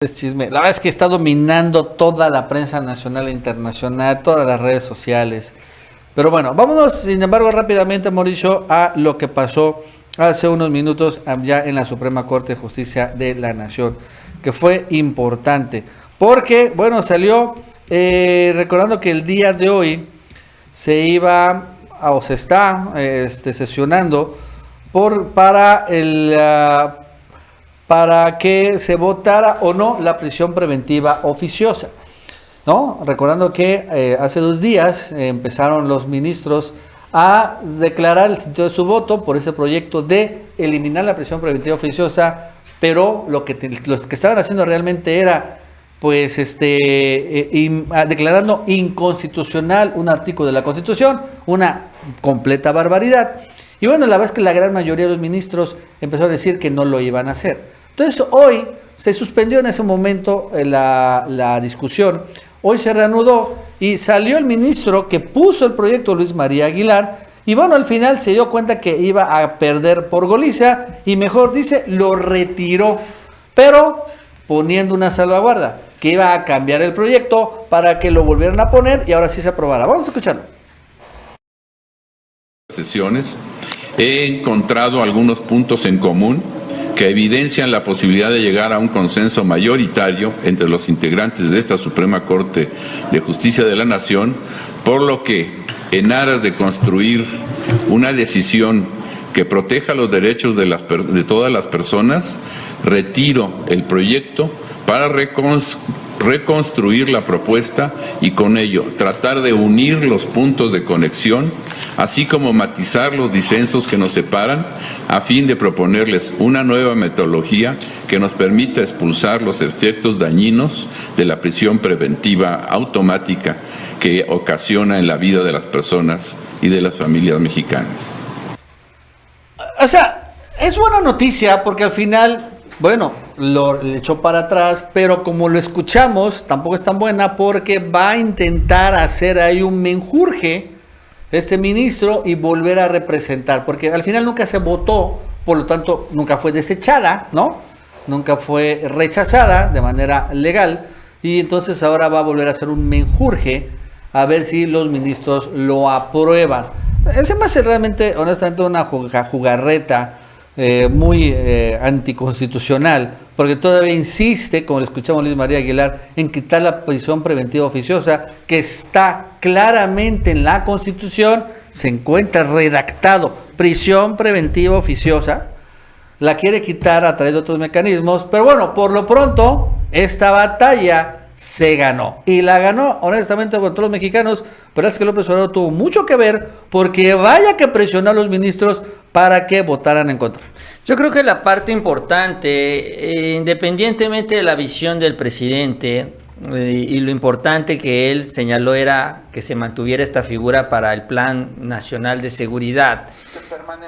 Es chisme. La verdad es que está dominando toda la prensa nacional e internacional, todas las redes sociales. Pero bueno, vámonos, sin embargo, rápidamente, Mauricio, a lo que pasó hace unos minutos ya en la Suprema Corte de Justicia de la Nación, que fue importante, porque, bueno, salió recordando que el día de hoy se iba, o se está sesionando para que se votara o no la prisión preventiva oficiosa, ¿no? Recordando que hace 2 días empezaron los ministros a declarar el sentido de su voto por ese proyecto de eliminar la prisión preventiva oficiosa, pero los que estaban haciendo realmente era pues declarando inconstitucional un artículo de la Constitución, una completa barbaridad. Y bueno, la verdad es que la gran mayoría de los ministros empezaron a decir que no lo iban a hacer. Entonces hoy se suspendió en ese momento la discusión, hoy se reanudó y salió el ministro que puso el proyecto, Luis María Aguilar, y bueno, al final se dio cuenta que iba a perder por goliza y mejor dice, lo retiró, pero poniendo una salvaguarda, que iba a cambiar el proyecto para que lo volvieran a poner y ahora sí se aprobara. Vamos a escucharlo. Sesiones, he encontrado algunos puntos en común que evidencian la posibilidad de llegar a un consenso mayoritario entre los integrantes de esta Suprema Corte de Justicia de la Nación, por lo que, en aras de construir una decisión que proteja los derechos de todas las personas, retiro el proyecto para reconstruir la propuesta y con ello tratar de unir los puntos de conexión, así como matizar los disensos que nos separan, a fin de proponerles una nueva metodología que nos permita expulsar los efectos dañinos de la prisión preventiva automática que ocasiona en la vida de las personas y de las familias mexicanas. O sea, es buena noticia porque al final, bueno, le echó para atrás, pero como lo escuchamos, tampoco es tan buena porque va a intentar hacer ahí un menjurje este ministro y volver a representar, porque al final nunca se votó, por lo tanto nunca fue desechada, ¿no? Nunca fue rechazada de manera legal y entonces ahora va a volver a hacer un menjurje a ver si los ministros lo aprueban. Ese me hace realmente, honestamente, una jugarreta muy anticonstitucional, porque todavía insiste, como le escuchamos a Luis María Aguilar, en quitar la prisión preventiva oficiosa, que está claramente en la Constitución, se encuentra redactado, prisión preventiva oficiosa, la quiere quitar a través de otros mecanismos, pero bueno, por lo pronto, esta batalla se ganó, y la ganó honestamente contra los mexicanos, pero es que López Obrador tuvo mucho que ver, porque vaya que presionó a los ministros para que votaran en contra. Yo creo que la parte importante, independientemente de la visión del presidente, y lo importante que él señaló era que se mantuviera esta figura para el Plan Nacional de Seguridad,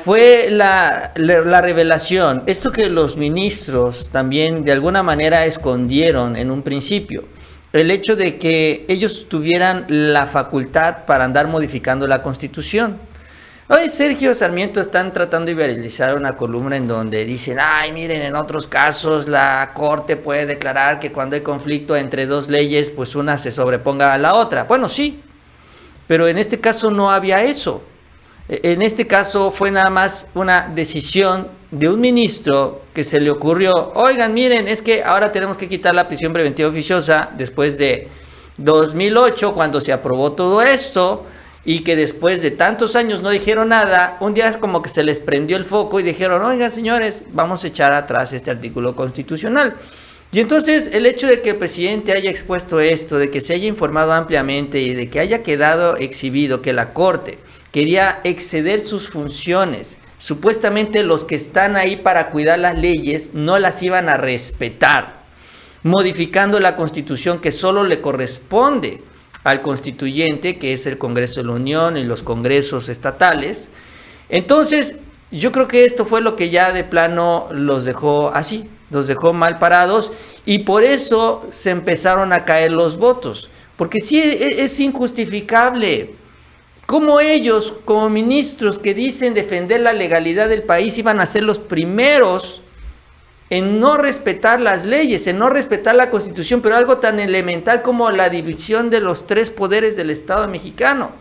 fue la revelación, esto que los ministros también de alguna manera escondieron en un principio, el hecho de que ellos tuvieran la facultad para andar modificando la Constitución. Hoy Sergio Sarmiento están tratando de viralizar una columna en donde dicen, ay, miren, en otros casos la Corte puede declarar que cuando hay conflicto entre 2 leyes, pues una se sobreponga a la otra. Bueno, sí, pero en este caso no había eso. En este caso fue nada más una decisión de un ministro que se le ocurrió, oigan, miren, es que ahora tenemos que quitar la prisión preventiva oficiosa después de 2008, cuando se aprobó todo esto, y que después de tantos años no dijeron nada, un día es como que se les prendió el foco y dijeron, oigan señores, vamos a echar atrás este artículo constitucional. Y entonces el hecho de que el presidente haya expuesto esto, de que se haya informado ampliamente y de que haya quedado exhibido que la Corte quería exceder sus funciones, supuestamente los que están ahí para cuidar las leyes no las iban a respetar, modificando la Constitución que solo le corresponde al constituyente, que es el Congreso de la Unión y los congresos estatales. Entonces, yo creo que esto fue lo que ya de plano los dejó así, los dejó mal parados, y por eso se empezaron a caer los votos, porque sí es injustificable. ¿Cómo ellos, como ministros que dicen defender la legalidad del país, iban a ser los primeros en no respetar las leyes, en no respetar la Constitución, pero algo tan elemental como la división de los 3 poderes del Estado mexicano,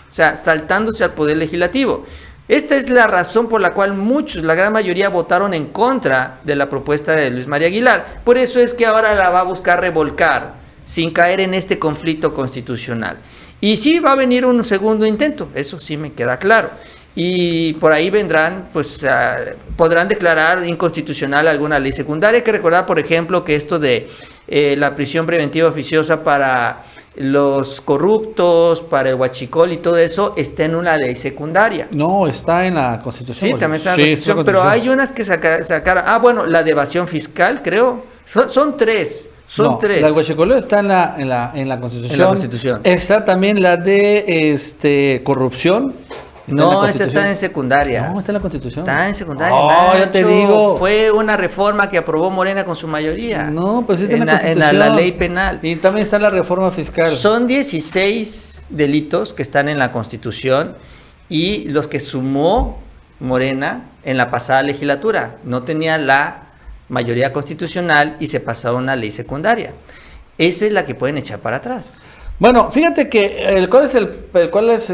o sea, saltándose al poder legislativo. Esta es la razón por la cual muchos, la gran mayoría, votaron en contra de la propuesta de Luis María Aguilar. Por eso es que ahora la va a buscar revolcar, sin caer en este conflicto constitucional. Y sí va a venir un segundo intento, eso sí me queda claro. Y por ahí vendrán, pues podrán declarar inconstitucional alguna ley secundaria. Hay que recordar, por ejemplo, que esto de la prisión preventiva oficiosa para los corruptos, para el huachicol y todo eso, está en una ley secundaria. No, está en la Constitución. Sí, también está en la Constitución, pero hay unas que sacaron. Bueno, la de evasión fiscal, creo. Son 3. Son 3. La de huachicol está en la Constitución. En la Constitución. Está también la de corrupción. No, esa está en secundaria. No, está en la Constitución. Está en secundaria. Oh, ya te digo. Fue una reforma que aprobó Morena con su mayoría. No, pues está en la Constitución. En la ley penal. Y también está la reforma fiscal. Son 16 delitos que están en la Constitución y los que sumó Morena en la pasada legislatura. No tenía la mayoría constitucional y se pasó a una ley secundaria. Esa es la que pueden echar para atrás. Bueno, fíjate que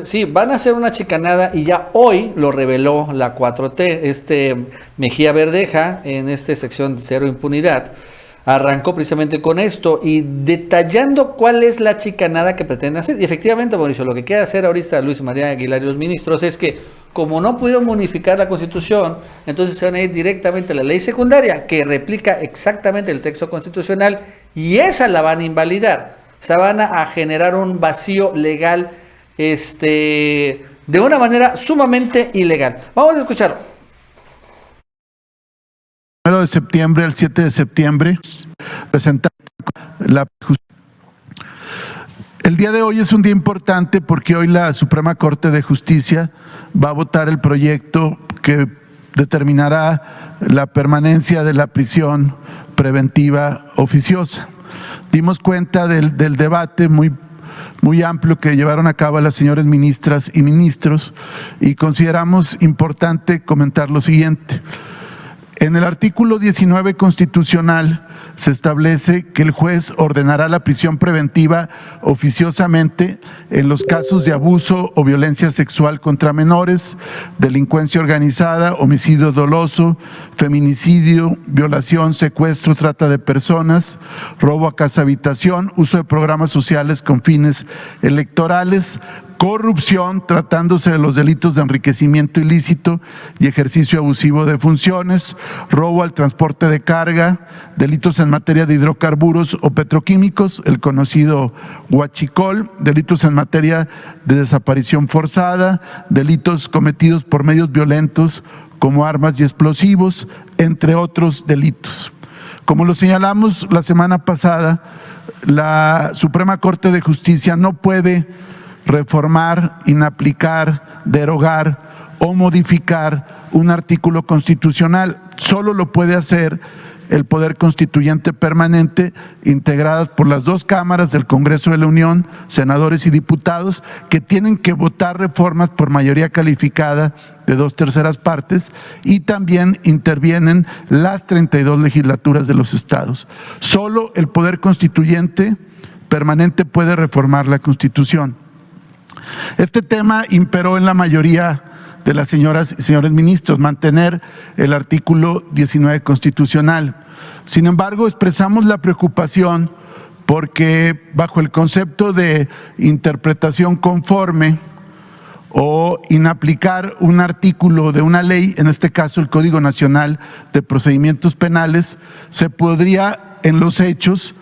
sí, van a hacer una chicanada y ya hoy lo reveló la 4T, Mejía Verdeja, en esta sección Cero Impunidad, arrancó precisamente con esto y detallando cuál es la chicanada que pretende hacer. Y efectivamente, Mauricio, lo que quiere hacer ahorita Luis María Aguilar y los ministros es que, como no pudieron modificar la Constitución, entonces se van a ir directamente a la ley secundaria, que replica exactamente el texto constitucional, y esa la van a invalidar. Se van a generar un vacío legal de una manera sumamente ilegal. Vamos a escuchar. El 1 de septiembre al 7 de septiembre presentar la justicia. El día de hoy es un día importante porque hoy la Suprema Corte de Justicia va a votar el proyecto que determinará la permanencia de la prisión preventiva oficiosa. Dimos cuenta del debate muy amplio que llevaron a cabo las señoras ministras y ministros y consideramos importante comentar lo siguiente. En el artículo 19 constitucional se establece que el juez ordenará la prisión preventiva oficiosamente en los casos de abuso o violencia sexual contra menores, delincuencia organizada, homicidio doloso, feminicidio, violación, secuestro, trata de personas, robo a casa habitación, uso de programas sociales con fines electorales, corrupción, tratándose de los delitos de enriquecimiento ilícito y ejercicio abusivo de funciones, robo al transporte de carga, delitos en materia de hidrocarburos o petroquímicos, el conocido huachicol, delitos en materia de desaparición forzada, delitos cometidos por medios violentos como armas y explosivos, entre otros delitos. Como lo señalamos la semana pasada, la Suprema Corte de Justicia no puede reformar, inaplicar, derogar o modificar un artículo constitucional. Solo lo puede hacer el Poder Constituyente Permanente, integrados por las 2 cámaras del Congreso de la Unión, senadores y diputados, que tienen que votar reformas por mayoría calificada de 2/3 partes, y también intervienen las 32 legislaturas de los estados. Solo el Poder Constituyente Permanente puede reformar la Constitución. Este tema imperó en la mayoría de las señoras y señores ministros, mantener el artículo 19 constitucional. Sin embargo, expresamos la preocupación porque bajo el concepto de interpretación conforme o inaplicar un artículo de una ley, en este caso el Código Nacional de Procedimientos Penales, se podría en los hechos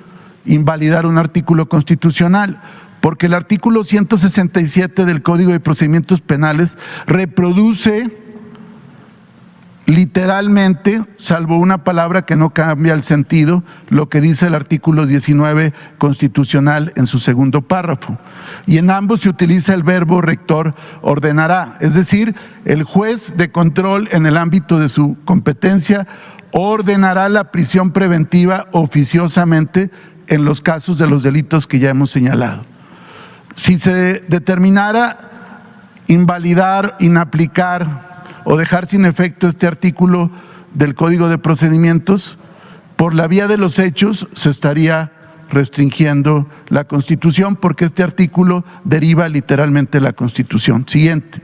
invalidar un artículo constitucional, porque el artículo 167 del Código de Procedimientos Penales reproduce literalmente, salvo una palabra que no cambia el sentido, lo que dice el artículo 19 constitucional en su segundo párrafo. Y en ambos se utiliza el verbo rector ordenará, es decir, el juez de control en el ámbito de su competencia ordenará la prisión preventiva oficiosamente en los casos de los delitos que ya hemos señalado. Si se determinara invalidar, inaplicar o dejar sin efecto este artículo del Código de Procedimientos, por la vía de los hechos se estaría restringiendo la Constitución, porque este artículo deriva literalmente de la Constitución. Siguiente.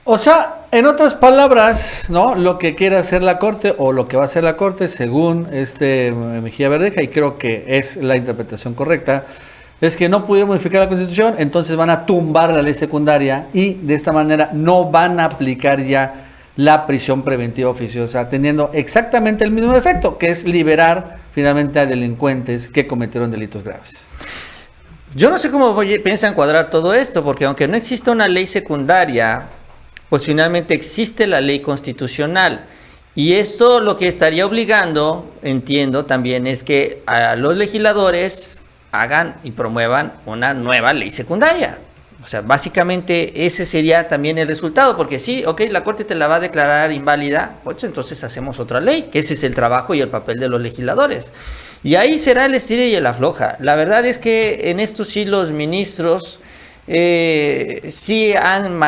O sea, en otras palabras, ¿no? Lo que quiere hacer la Corte o lo que va a hacer la Corte, según Mejía Verdeja, y creo que es la interpretación correcta, es que no pudieron modificar la Constitución, entonces van a tumbar la ley secundaria y de esta manera no van a aplicar ya la prisión preventiva oficiosa, teniendo exactamente el mismo efecto, que es liberar finalmente a delincuentes que cometieron delitos graves. Yo no sé cómo piensan cuadrar todo esto, porque aunque no exista una ley secundaria, pues finalmente existe la ley constitucional. Y esto lo que estaría obligando, entiendo también, es que a los legisladores hagan y promuevan una nueva ley secundaria. O sea, básicamente ese sería también el resultado, porque sí, ok, la Corte te la va a declarar inválida, pues entonces hacemos otra ley, que ese es el trabajo y el papel de los legisladores. Y ahí será el estire y el afloja. La verdad es que en esto sí los ministros sí han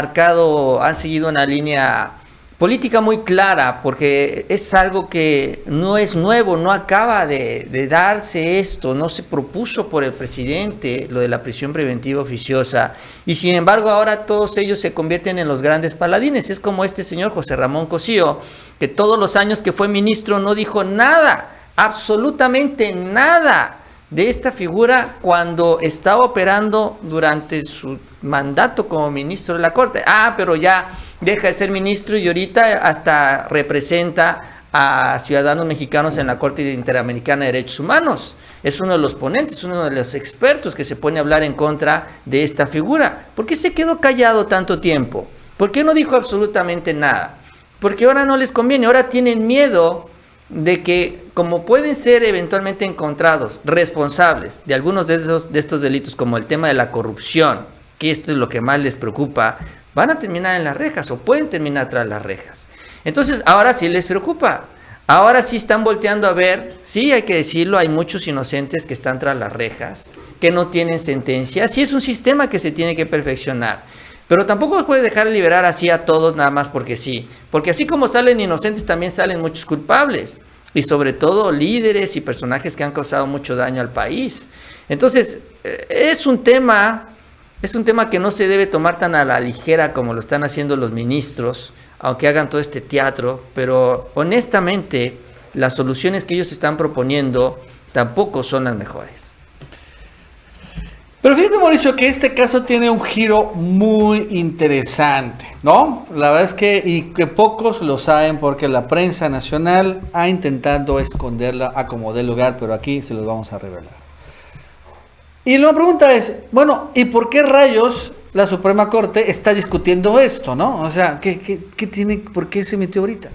seguido una línea política muy clara, porque es algo que no es nuevo, no acaba de darse esto, no se propuso por el presidente lo de la prisión preventiva oficiosa, y sin embargo ahora todos ellos se convierten en los grandes paladines. Es como este señor José Ramón Cosío, que todos los años que fue ministro no dijo nada, absolutamente nada de esta figura cuando estaba operando durante su mandato como ministro de la Corte. Pero ya deja de ser ministro y ahorita hasta representa a ciudadanos mexicanos en la Corte Interamericana de Derechos Humanos. Es uno de los ponentes, uno de los expertos que se pone a hablar en contra de esta figura. ¿Por qué se quedó callado tanto tiempo? ¿Por qué no dijo absolutamente nada? Porque ahora no les conviene, ahora tienen miedo de que, como pueden ser eventualmente encontrados responsables de algunos de estos delitos, como el tema de la corrupción, que esto es lo que más les preocupa, van a terminar en las rejas o pueden terminar tras las rejas. Entonces, ahora sí les preocupa. Ahora sí están volteando a ver, sí hay que decirlo, hay muchos inocentes que están tras las rejas, que no tienen sentencia. Sí es un sistema que se tiene que perfeccionar. Pero tampoco puedes dejar de liberar así a todos nada más porque sí. Porque así como salen inocentes, también salen muchos culpables. Y sobre todo líderes y personajes que han causado mucho daño al país. Entonces, es un tema que no se debe tomar tan a la ligera como lo están haciendo los ministros, aunque hagan todo este teatro. Pero honestamente, las soluciones que ellos están proponiendo tampoco son las mejores. Pero fíjate, Mauricio, que este caso tiene un giro muy interesante, ¿no? La verdad es que pocos lo saben, porque la prensa nacional ha intentado esconderla a como dé lugar, pero aquí se los vamos a revelar. Y la pregunta es, bueno, ¿y por qué rayos la Suprema Corte está discutiendo esto, no? O sea, ¿por qué se metió ahorita?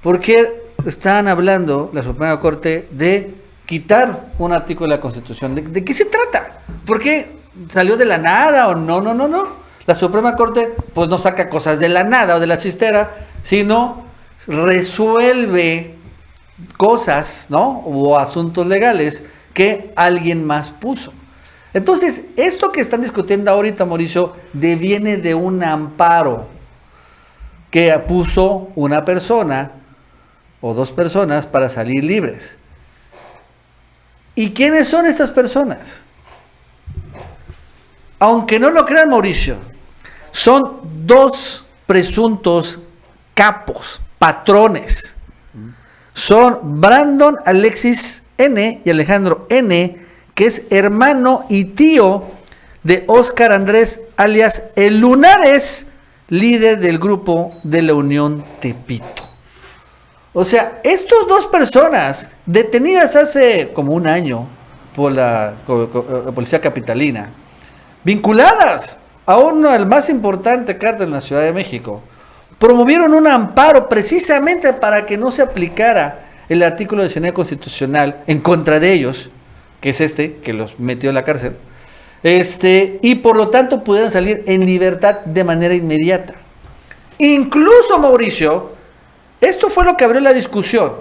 ¿Por qué están hablando la Suprema Corte de quitar un artículo de la Constitución? ¿De qué se trata? ¿Por qué salió de la nada o no? La Suprema Corte pues no saca cosas de la nada o de la chistera, sino resuelve cosas, ¿no? O asuntos legales que alguien más puso. Entonces, esto que están discutiendo ahorita, Mauricio, deviene de un amparo que puso una persona o dos personas para salir libres. ¿Y quiénes son estas personas? Aunque no lo crean, Mauricio, son dos presuntos capos, patrones. Son Brandon Alexis N. y Alejandro N., que es hermano y tío de Óscar Andrés, alias El Lunares, líder del grupo de la Unión Tepito. O sea, estas dos personas detenidas hace como un año por la policía capitalina, vinculadas a uno del más importante cártel en la Ciudad de México, promovieron un amparo precisamente para que no se aplicara el artículo 19 constitucional en contra de ellos, que es que los metió en la cárcel, y por lo tanto pudieran salir en libertad de manera inmediata. Incluso, Mauricio, esto fue lo que abrió la discusión,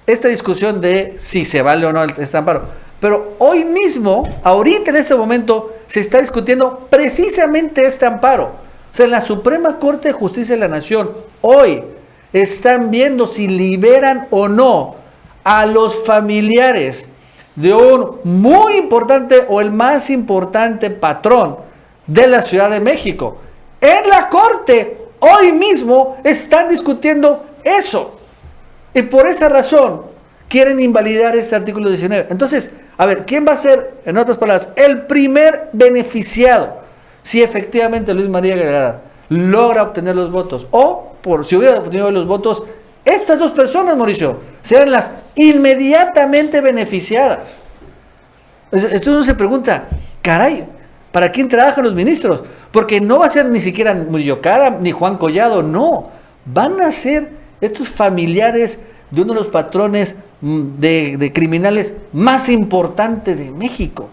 esta discusión de si se vale o no este amparo. Pero hoy mismo, ahorita en este momento, se está discutiendo precisamente este amparo. O sea, en la Suprema Corte de Justicia de la Nación, hoy, están viendo si liberan o no a los familiares de un muy importante o el más importante patrón de la Ciudad de México. En la Corte, hoy mismo, están discutiendo eso. Y por esa razón, quieren invalidar ese artículo 19. Entonces, a ver, ¿quién va a ser, en otras palabras, el primer beneficiado si efectivamente Luis María Guerra logra obtener los votos? O, por si hubiera obtenido los votos, estas dos personas, Mauricio, serán las inmediatamente beneficiadas. Esto uno se pregunta, caray, ¿para quién trabajan los ministros? Porque no va a ser ni siquiera Murillo Caram ni Juan Collado, no. Van a ser estos familiares de uno de los patrones de criminales más importantes de México.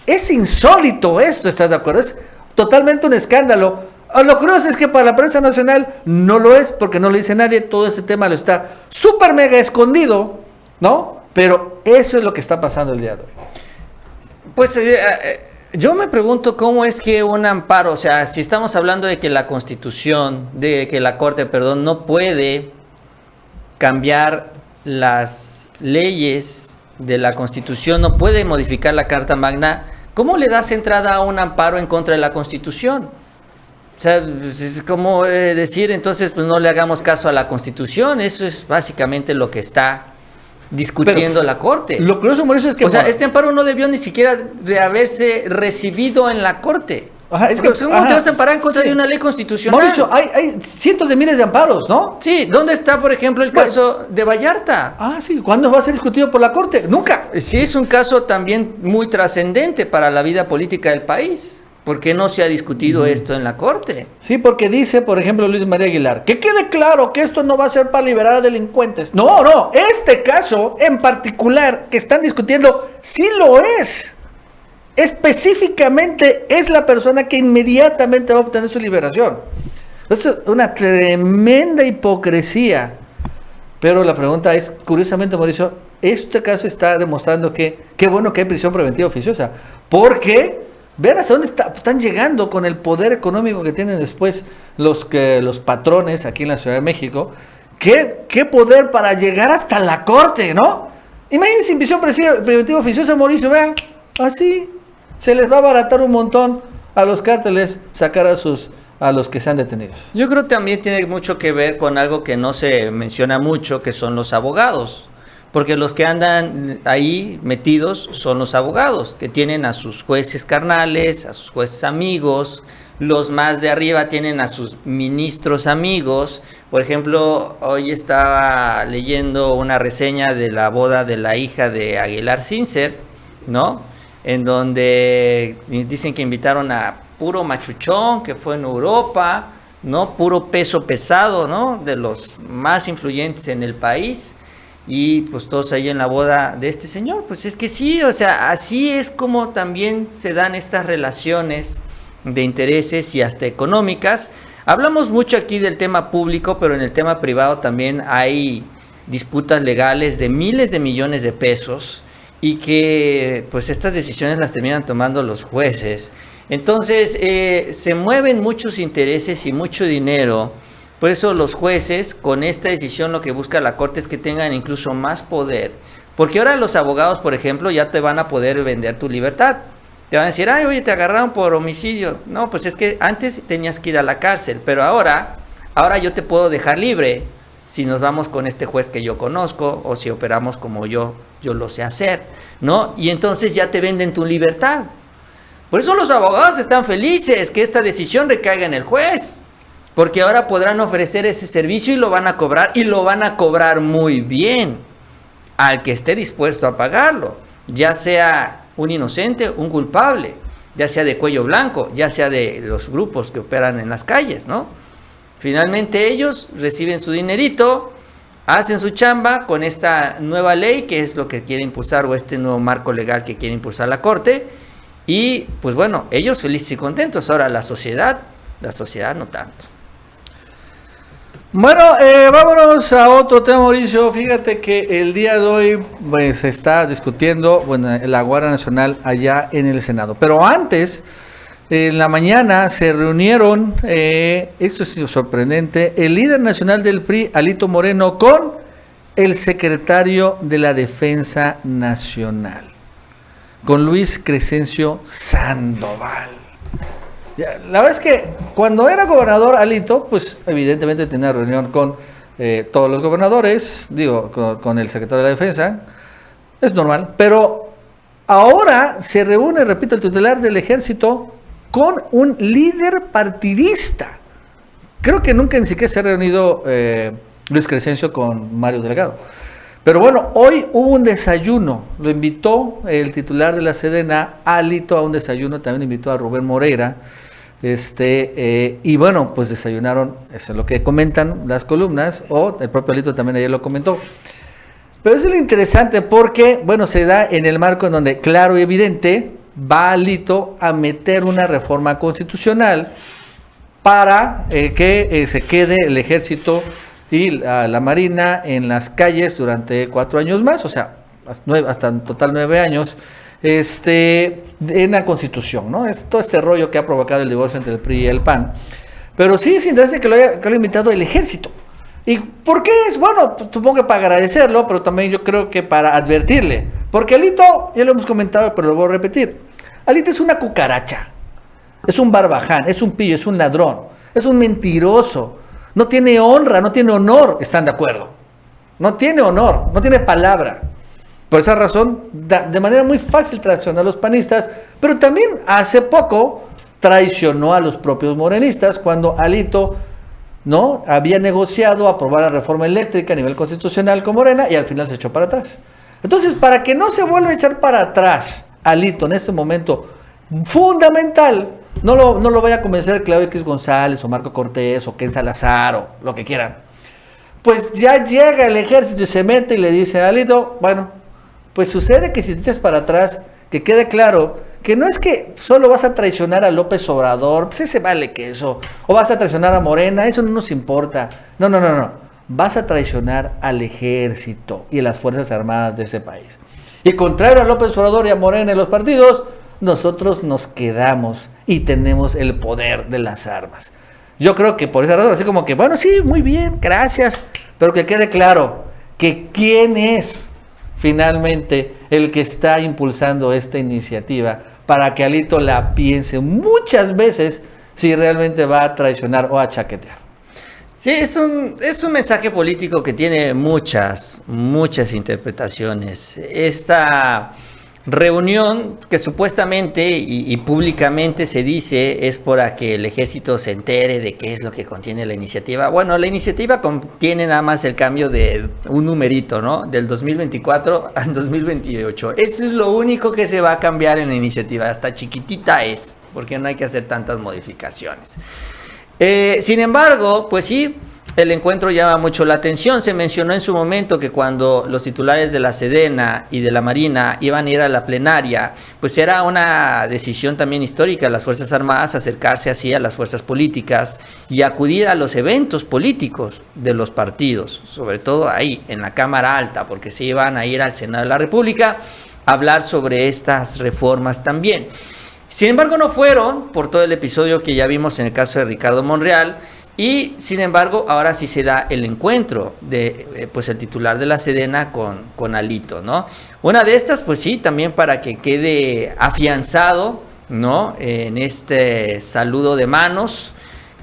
Es insólito esto, ¿estás de acuerdo? Es totalmente un escándalo. Lo curioso es que para la prensa nacional no lo es, porque no lo dice nadie. Todo este tema lo está súper mega escondido, ¿no? Pero eso es lo que está pasando el día de hoy. Pues yo me pregunto cómo es que un amparo, o sea, si estamos hablando de que la Constitución, de que la Corte, perdón, no puede cambiar las leyes de la Constitución, no puede modificar la Carta Magna, ¿cómo le das entrada a un amparo en contra de la Constitución? O sea, es como decir, entonces, pues no le hagamos caso a la Constitución. Eso es básicamente lo que está discutiendo la Corte. Lo curioso, Mauricio, es que... O sea, este amparo no debió ni siquiera de haberse recibido en la Corte. Ajá, es que, ¿cómo te vas a amparar en contra de una ley constitucional? Mauricio, hay cientos de miles de amparos, ¿no? Sí, ¿dónde está, por ejemplo, el caso de Vallarta? Ah, sí, ¿cuándo va a ser discutido por la Corte? Nunca. Sí, es un caso también muy trascendente para la vida política del país. ¿Por qué no se ha discutido esto en la Corte? Sí, porque dice, por ejemplo, Luis María Aguilar, que quede claro que esto no va a ser para liberar a delincuentes. No, este caso en particular que están discutiendo, sí lo es. Específicamente es la persona que inmediatamente va a obtener su liberación. Es una tremenda hipocresía. Pero la pregunta es, curiosamente, Mauricio, este caso está demostrando que qué bueno que hay prisión preventiva oficiosa. Porque vean hasta dónde están llegando con el poder económico que tienen después los patrones aquí en la Ciudad de México. ¿Qué poder para llegar hasta la Corte, ¿no? Imagínense en prisión preventiva oficiosa, Mauricio, vean, así se les va a abaratar un montón a los cárteles sacar a los que sean detenidos. Yo creo que también tiene mucho que ver con algo que no se menciona mucho, que son los abogados. Porque los que andan ahí metidos son los abogados, que tienen a sus jueces carnales, a sus jueces amigos. Los más de arriba tienen a sus ministros amigos. Por ejemplo, hoy estaba leyendo una reseña de la boda de la hija de Aguilar Sincer, ¿no? En donde dicen que invitaron a puro machuchón, que fue en Europa, ¿no? Puro peso pesado, ¿no? De los más influyentes en el país. Y pues todos ahí en la boda de este señor. Pues es que sí, o sea, así es como también se dan estas relaciones de intereses y hasta económicas. Hablamos mucho aquí del tema público, pero en el tema privado también hay disputas legales de miles de millones de pesos y que pues estas decisiones las terminan tomando los jueces. Entonces se mueven muchos intereses y mucho dinero. Por eso los jueces, con esta decisión, lo que busca la Corte es que tengan incluso más poder. Porque ahora los abogados, por ejemplo, ya te van a poder vender tu libertad. Te van a decir, ay, oye, te agarraron por homicidio. No, pues es que antes tenías que ir a la cárcel, pero ahora yo te puedo dejar libre si nos vamos con este juez que yo conozco o si operamos como yo lo sé hacer, ¿no? Y entonces ya te venden tu libertad. Por eso los abogados están felices que esta decisión recaiga en el juez. Porque ahora podrán ofrecer ese servicio y lo van a cobrar, y lo van a cobrar muy bien al que esté dispuesto a pagarlo, ya sea un inocente, un culpable, ya sea de cuello blanco, ya sea de los grupos que operan en las calles, ¿no? Finalmente ellos reciben su dinerito, hacen su chamba con esta nueva ley, que es lo que quiere impulsar, o este nuevo marco legal que quiere impulsar la Corte, y pues bueno, ellos felices y contentos. Ahora la sociedad no tanto. Bueno, vámonos a otro tema, Mauricio. Fíjate que el día de hoy pues, se está discutiendo la Guardia Nacional allá en el Senado. Pero antes, En la mañana se reunieron, esto es sorprendente, el líder nacional del PRI, Alito Moreno, con el secretario de la Defensa Nacional, con Luis Crescencio Sandoval. La verdad es que cuando era gobernador Alito, pues evidentemente tenía reunión con todos los gobernadores, con el secretario de la Defensa, es normal, pero ahora se reúne, repito, el titular del Ejército con un líder partidista. Creo que nunca ni siquiera se ha reunido Luis Crescencio con Mario Delgado. Pero bueno, hoy hubo un desayuno, lo invitó el titular de la Sedena, Alito, a un desayuno, también invitó a Rubén Moreira, y bueno, pues desayunaron, eso es lo que comentan las columnas, o el propio Alito también ayer lo comentó. Pero eso es lo interesante porque, bueno, se da en el marco en donde, claro y evidente, va Alito a meter una reforma constitucional para que se quede el Ejército y la Marina en las calles durante 4 años más, o sea, hasta en total 9 años, en la Constitución, ¿no? Es todo este rollo que ha provocado el divorcio entre el PRI y el PAN. Pero sí es interesante que lo haya invitado el Ejército. ¿Y por qué es? Bueno, pues supongo que para agradecerlo, pero también yo creo que para advertirle. Porque Alito, ya lo hemos comentado, pero lo voy a repetir. Alito es una cucaracha, es un barbaján, es un pillo, es un ladrón, es un mentiroso. No tiene honra, no tiene honor, ¿están de acuerdo? No tiene honor, no tiene palabra. Por esa razón, de manera muy fácil traicionó a los panistas, pero también hace poco traicionó a los propios morenistas cuando Alito no había negociado aprobar la reforma eléctrica a nivel constitucional con Morena y al final se echó para atrás. Entonces, para que no se vuelva a echar para atrás Alito en este momento fundamental, no lo vaya a convencer Claudio X González o Marco Cortés o Ken Salazar o lo que quieran. Pues ya llega el Ejército y se mete y le dice a Alito, bueno, pues sucede que si te echas para atrás, que quede claro que no es que solo vas a traicionar a López Obrador, pues ese vale que eso, o vas a traicionar a Morena, eso no nos importa. No. Vas a traicionar al Ejército y a las Fuerzas Armadas de ese país. Y contrario a López Obrador y a Morena y los partidos, nosotros nos quedamos y tenemos el poder de las armas. Yo creo que por esa razón, así como que, bueno, sí, muy bien, gracias, pero que quede claro que quién es finalmente el que está impulsando esta iniciativa para que Alito la piense muchas veces si realmente va a traicionar o a chaquetear. Sí, es un mensaje político que tiene muchas interpretaciones. Esta reunión que supuestamente y públicamente se dice es para que el Ejército se entere de qué es lo que contiene la iniciativa. Bueno, la iniciativa contiene nada más el cambio de un numerito, ¿no? Del 2024 al 2028. Eso es lo único que se va a cambiar en la iniciativa. Hasta chiquitita es, porque no hay que hacer tantas modificaciones. Sin embargo, pues sí, el encuentro llama mucho la atención. Se mencionó en su momento que cuando los titulares de la Sedena y de la Marina iban a ir a la plenaria, pues era una decisión también histórica de las Fuerzas Armadas acercarse así a las fuerzas políticas y acudir a los eventos políticos de los partidos, sobre todo ahí en la Cámara Alta, porque se iban a ir al Senado de la República a hablar sobre estas reformas también. Sin embargo, no fueron por todo el episodio que ya vimos en el caso de Ricardo Monreal. Y sin embargo, ahora sí se da el encuentro de pues el titular de la Sedena con Alito, ¿no? Una de estas, pues sí, también para que quede afianzado, ¿no? En este saludo de manos,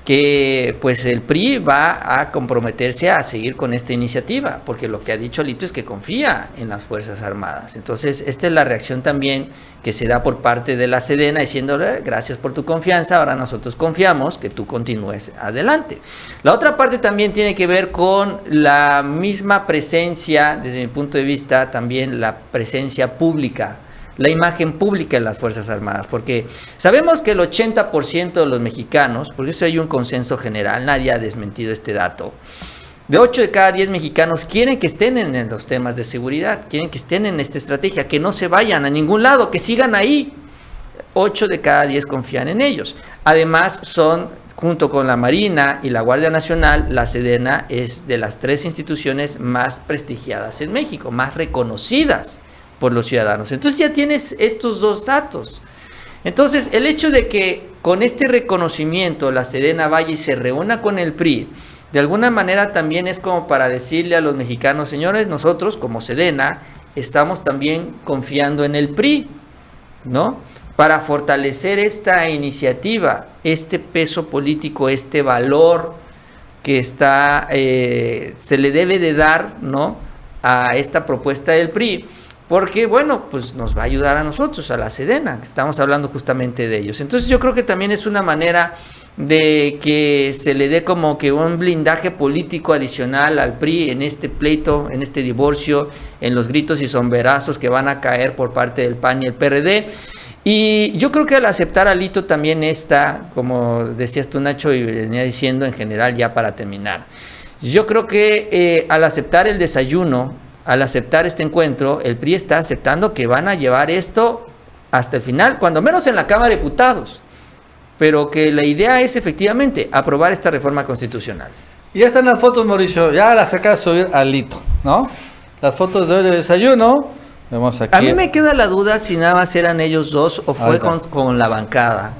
que pues el PRI va a comprometerse a seguir con esta iniciativa, porque lo que ha dicho Alito es que confía en las Fuerzas Armadas. Entonces, esta es la reacción también que se da por parte de la Sedena, diciéndole, gracias por tu confianza, ahora nosotros confiamos que tú continúes adelante. La otra parte también tiene que ver con la misma presencia, desde mi punto de vista, también la presencia pública, la imagen pública de las Fuerzas Armadas, porque sabemos que el 80% de los mexicanos, porque eso hay un consenso general, nadie ha desmentido este dato, de 8 de cada 10 mexicanos quieren que estén en los temas de seguridad, quieren que estén en esta estrategia, que no se vayan a ningún lado, que sigan ahí. 8 de cada 10 confían en ellos. Además, son, junto con la Marina y la Guardia Nacional, la Sedena es de las 3 instituciones más prestigiadas en México, más reconocidas por los ciudadanos. Entonces ya tienes estos dos datos. Entonces, el hecho de que con este reconocimiento la Sedena vaya y se reúna con el PRI, de alguna manera también es como para decirle a los mexicanos, señores, nosotros como Sedena estamos también confiando en el PRI, ¿no? Para fortalecer esta iniciativa, este peso político, este valor que está, se le debe de dar, ¿no?, a esta propuesta del PRI, porque, bueno, pues nos va a ayudar a nosotros, a la Sedena, que estamos hablando justamente de ellos. Entonces yo creo que también es una manera de que se le dé como que un blindaje político adicional al PRI en este pleito, en este divorcio, en los gritos y sombrerazos que van a caer por parte del PAN y el PRD. Y yo creo que al aceptar a Alito también está, como decías tú, Nacho, y venía diciendo en general ya para terminar, yo creo que al aceptar el desayuno, al aceptar este encuentro, el PRI está aceptando que van a llevar esto hasta el final, cuando menos en la Cámara de Diputados, pero que la idea es efectivamente aprobar esta reforma constitucional. Y ya están las fotos, Mauricio, ya las acaba de subir Alito, ¿no? Las fotos de hoy de desayuno, vemos aquí. A mí me queda la duda si nada más eran ellos dos o fue con la bancada.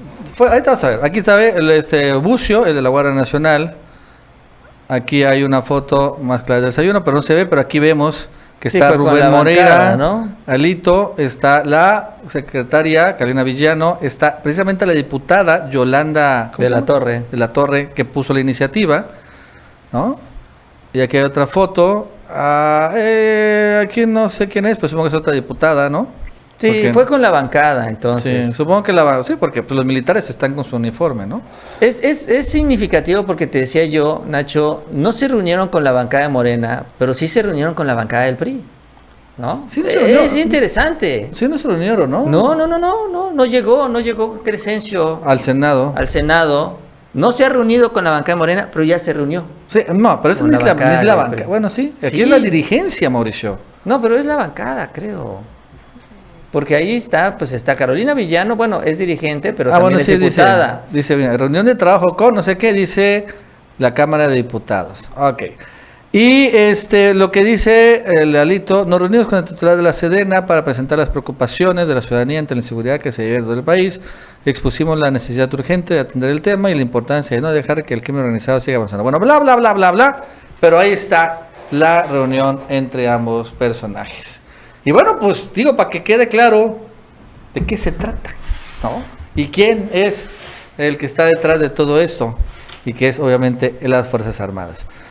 Ahí te vas a ver, aquí está el Bucio, el de la Guardia Nacional. Aquí hay una foto más clara del desayuno, pero no se ve, pero aquí vemos que Sí, está fue con Rubén la Moreira, bancada, ¿no? Alito, está la secretaria Carolina Villano, está precisamente la diputada Yolanda De la Torre. de la Torre, que puso la iniciativa, ¿no? Y aquí hay otra foto, aquí no sé quién es, pero supongo que es otra diputada, ¿no? Sí, Porque- fue con la bancada, entonces. Sí, supongo que sí, porque pues, los militares están con su uniforme, ¿no? Es significativo porque te decía yo, Nacho, no se reunieron con la bancada de Morena, pero sí se reunieron con la bancada del PRI, ¿no? Sí, se reunió. Es interesante. Sí, no se reunieron, ¿no? No llegó Crescencio Al Senado. al Senado, no se ha reunido con la bancada de Morena, pero ya se reunió. Sí, no, pero esa Con no la es la, bancada no es la del banca. PRI. Bueno, sí, aquí Sí. es la dirigencia, Mauricio. No, pero es la bancada, creo. Porque ahí está, pues está Carolina Villano, bueno, es dirigente, pero también es diputada. dice bien, reunión de trabajo con no sé qué, dice la Cámara de Diputados. Ok. Y lo que dice el Alito, nos reunimos con el titular de la Sedena para presentar las preocupaciones de la ciudadanía ante la inseguridad que se vive en todo el país. Expusimos la necesidad urgente de atender el tema y la importancia de no dejar que el crimen organizado siga avanzando. Bueno, bla, bla, bla, bla, bla, pero ahí está la reunión entre ambos personajes. Y bueno, pues digo, para que quede claro de qué se trata, ¿no? Y quién es el que está detrás de todo esto, y que es obviamente las Fuerzas Armadas.